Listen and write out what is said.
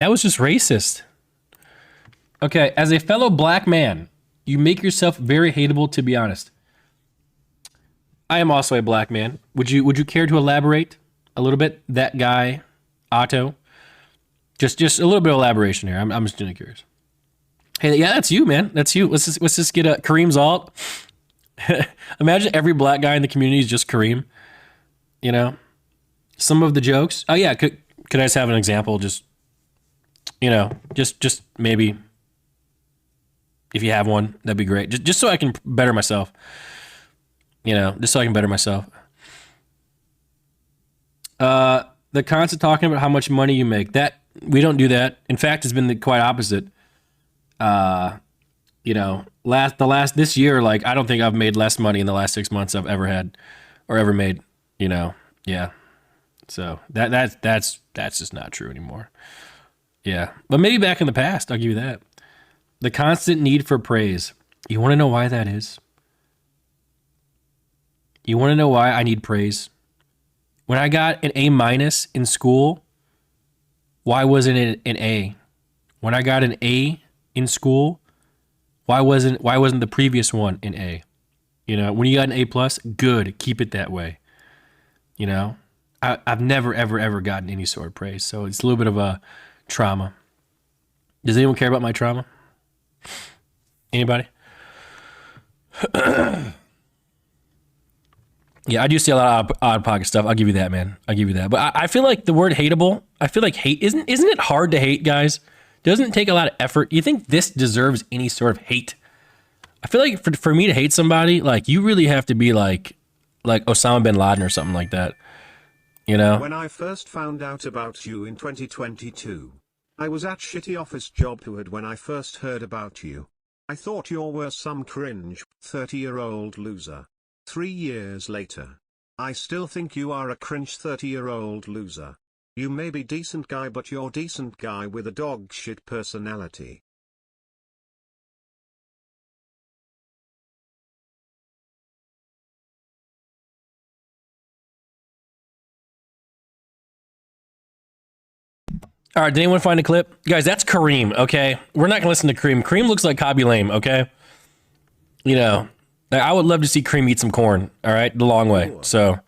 That was just racist. Okay, as a fellow black man, you make yourself very hateable, to be honest. I am also a black man. Would you care to elaborate a little bit? That guy, Otto. Just a little bit of elaboration here. I'm just really curious. Hey, yeah, that's you, man. That's you. Let's just get a Kareem's alt. Imagine every black guy in the community is just Kareem. You know, some of the jokes. Oh yeah, could I just have an example? Just just maybe if you have one, that'd be great. Just so I can better myself. Just so I can better myself. The constant talking about how much money you make. That we don't do that. In fact, it's been the quite opposite. This year, like I don't think I've made less money in the last 6 months I've ever had or ever made. Yeah. So that's just not true anymore. Yeah, but maybe back in the past, I'll give you that. The constant need for praise. You want to know why that is? You want to know why I need praise? When I got an A- in school, why wasn't it an A? When I got an A in school, why wasn't the previous one an A? When you got an A+, good, keep it that way. I've never ever gotten any sort of praise, so it's a little bit of a trauma. Does anyone care about my trauma? Anybody? Yeah, I do see a lot of odd pocket stuff. I'll give you that, man. I'll give you that. But I feel like the word hateable, I feel like hate, isn't it hard to hate, guys? Doesn't it take a lot of effort? You think this deserves any sort of hate? I feel like for me to hate somebody, like you really have to be like Osama bin Laden or something like that. When I first found out about you in 2022, I was at shitty office job when I first heard about you. I thought you were some cringe, 30-year-old loser. 3 years later, I still think you are a cringe 30-year-old loser. You may be decent guy, but you're decent guy with a dog shit personality. All right, did anyone find a clip? Guys, that's Kareem, okay? We're not going to listen to Kareem. Kareem looks like Hobby Lame, okay? I would love to see Kareem eat some corn, all right? The long way. So